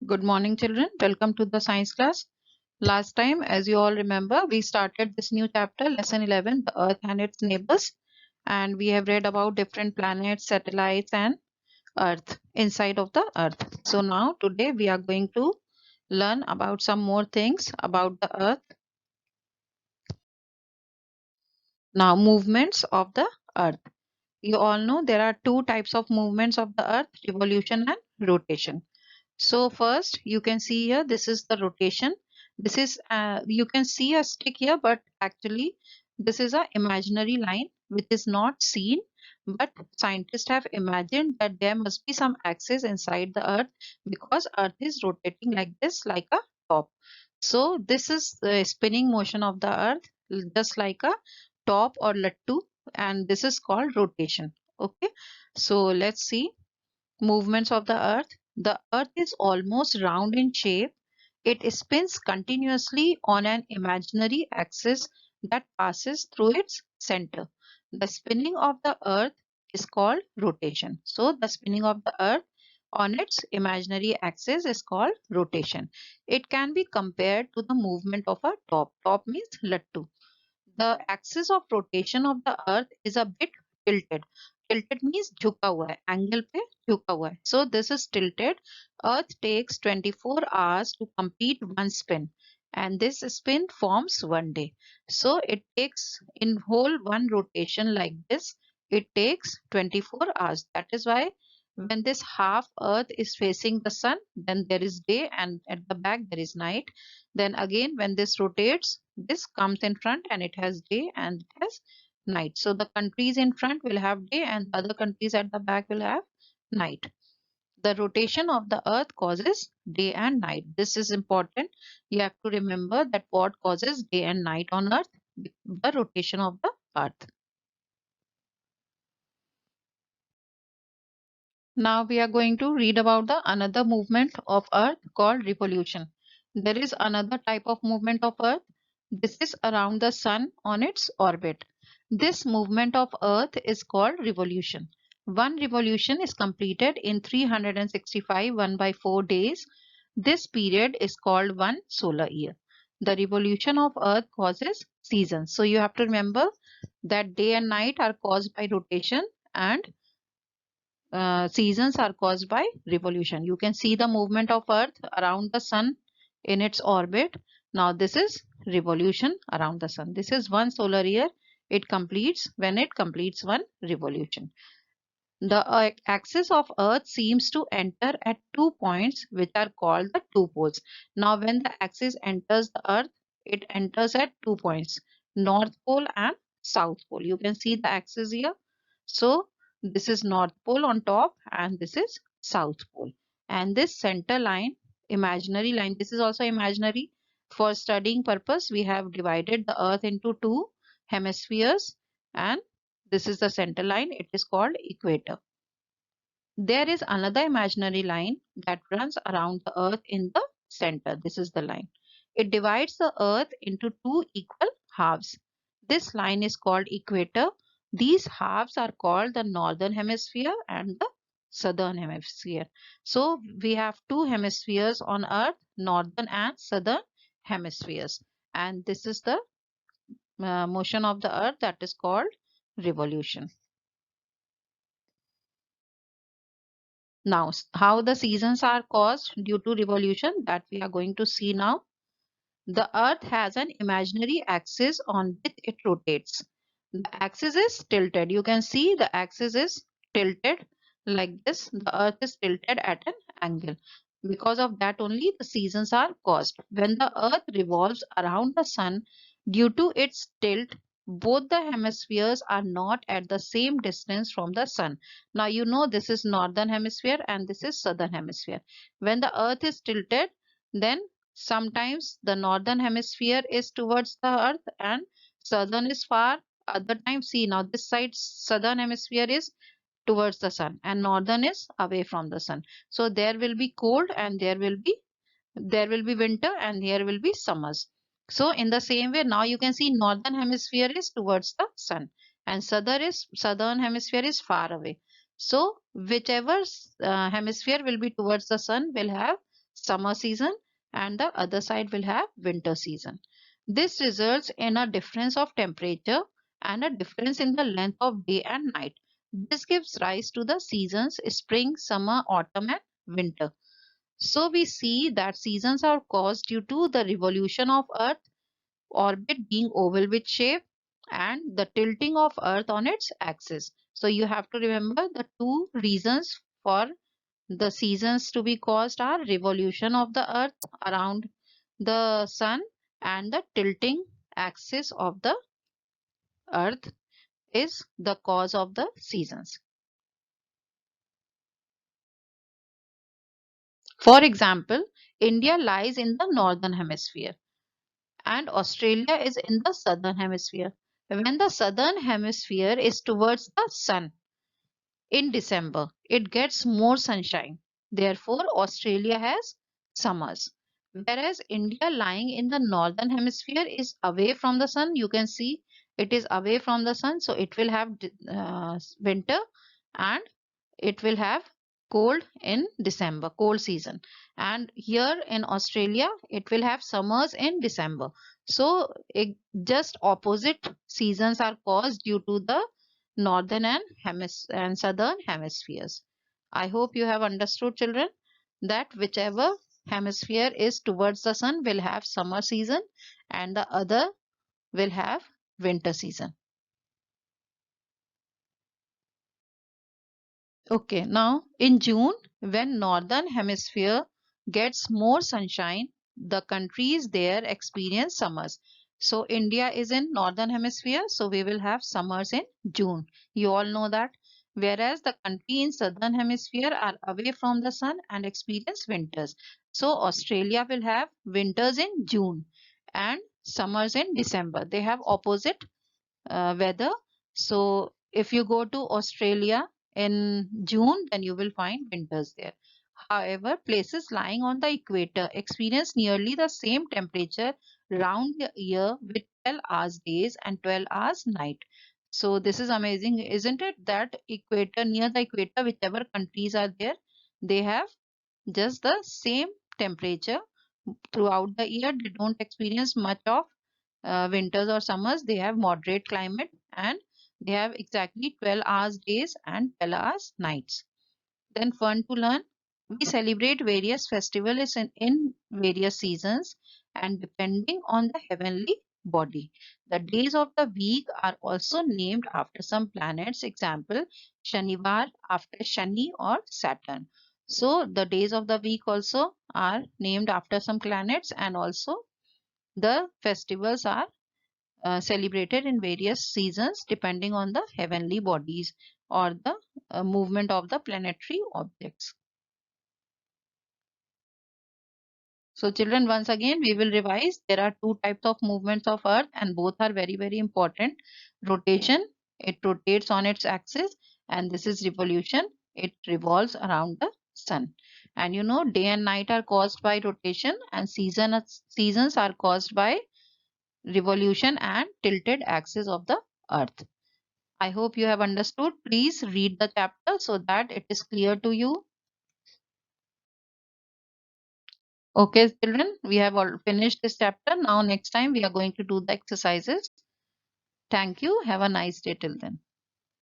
Good morning, children. Welcome to the science class. Last time, as you all remember, we started this new chapter, lesson 11, the Earth and its neighbors. And we have read about different planets, satellites, and Earth inside of the Earth. So now, today, we are going to learn about some more things about the Earth. Now, movements of the Earth. You all know there are two types of movements of the Earth, revolution and rotation. So first you can see here, this is the rotation. This is you can see a stick here, but actually this is a imaginary line which is not seen, but scientists have imagined that there must be some axis inside the earth because earth is rotating like this, like a top. So this is the spinning motion of the earth, just like a top or lattu, and this is called rotation. Okay, so let's see movements of the earth. The earth is almost round in shape. It spins continuously on an imaginary axis that passes through its center. The spinning of the earth is called rotation. So the spinning of the earth on its imaginary axis is called rotation. It can be compared to the movement of a top. Top means lattu. The axis of rotation of the earth is a bit tilted. Tilted means झुका हुआ है, angle पे झुका हुआ है. So this is tilted. Earth takes 24 hours to complete one spin, and this spin forms one day. So it takes in whole one rotation like this, it takes 24 hours. That is why when this half earth is facing the sun, then there is day, and at the back there is night. Then again when this rotates, this comes in front and it has day and it has night. So the countries in front will have day and the other countries at the back will have night. The rotation of the earth causes day and night. This is important. You have to remember that what causes day and night on earth? The rotation of the earth. Now we are going to read about the another movement of earth called revolution. There is another type of movement of earth. This is around the sun on its orbit. This movement of earth is called revolution. One revolution is completed in 365 1 by 4 days. This period is called one solar year. The revolution of earth causes seasons. So you have to remember that day and night are caused by rotation, and seasons are caused by revolution. You can see the movement of earth around the sun in its orbit. Now this is revolution around the sun. This is one solar year. It completes when it completes one revolution. The axis of earth seems to enter at 2 points which are called the two poles. Now when the axis enters the earth, it enters at 2 points, north pole and south pole. You can see the axis here. So this is north pole on top and this is south pole. And this center line, imaginary line, this is also imaginary. For studying purpose, we have divided the earth into two hemispheres, and this is the center line. It is called equator. There is another imaginary line that runs around the earth in the center. This is the line. It divides the earth into two equal halves. This line is called equator. These halves are called the northern hemisphere and the southern hemisphere. So we have two hemispheres on earth, northern and southern hemispheres. And this is the motion of the earth that is called revolution. Now, how the seasons are caused due to revolution, that we are going to see now. The earth has an imaginary axis on which it rotates. The axis is tilted. You can see the axis is tilted like this. The earth is tilted at an angle. Because of that only the seasons are caused. When the earth revolves around the sun, due to its tilt, both the hemispheres are not at the same distance from the sun. Now you know this is northern hemisphere and this is southern hemisphere. When the earth is tilted, then sometimes the northern hemisphere is towards the earth and southern is far. Other times, see now this side southern hemisphere is towards the sun and northern is away from the sun. So there will be cold and there will be winter and there will be summers. So in the same way, now you can see northern hemisphere is towards the sun and southern hemisphere is far away. So whichever hemisphere will be towards the sun will have summer season, and the other side will have winter season. This results in a difference of temperature and a difference in the length of day and night. This gives rise to the seasons spring, summer, autumn, and winter. So we see that seasons are caused due to the revolution of Earth, orbit being oval with shape, and the tilting of Earth on its axis. So you have to remember the two reasons for the seasons to be caused are revolution of the Earth around the sun and the tilting axis of the Earth is the cause of the seasons. For example, India lies in the northern hemisphere and Australia is in the southern hemisphere. When the southern hemisphere is towards the sun in December, it gets more sunshine. Therefore, Australia has summers. Whereas India lying in the northern hemisphere is away from the sun. You can see it is away from the sun, so it will have winter and it will have cold in December, cold season. And here in Australia, it will have summers in December. So just opposite seasons are caused due to the northern and southern hemispheres. I hope you have understood, children, that whichever hemisphere is towards the sun will have summer season and the other will have winter season. Okay, now in June, when northern hemisphere gets more sunshine, the countries there experience summers. So India is in northern hemisphere, so we will have summers in June. You all know that. Whereas the country in southern hemisphere are away from the sun and experience winters. So Australia will have winters in June and summers in December. They have opposite weather. So if you go to Australia in June, then you will find winters there. However, places lying on the equator experience nearly the same temperature round the year with 12 hours days and 12 hours night. So this is amazing, isn't it? That equator, near the equator, whichever countries are there, they have just the same temperature throughout the year. They don't experience much of winters or summers. They have moderate climate and they have exactly 12 hours days and 12 hours nights. Then fun to learn. We celebrate various festivals in various seasons and depending on the heavenly body. The days of the week are also named after some planets. Example, Shanivar after Shani or Saturn. So the days of the week also are named after some planets, and also the festivals are celebrated in various seasons depending on the heavenly bodies or the movement of the planetary objects. So children, once again, we will revise. There are two types of movements of Earth and both are very, very important. Rotation, it rotates on its axis, and this is revolution. It revolves around the sun. And you know, day and night are caused by rotation and seasons are caused by revolution and tilted axis of the Earth. I hope you have understood. Please read the chapter so that it is clear to you. Okay, children, we have all finished this chapter. Now, next time we are going to do the exercises. Thank you. Have a nice day till then.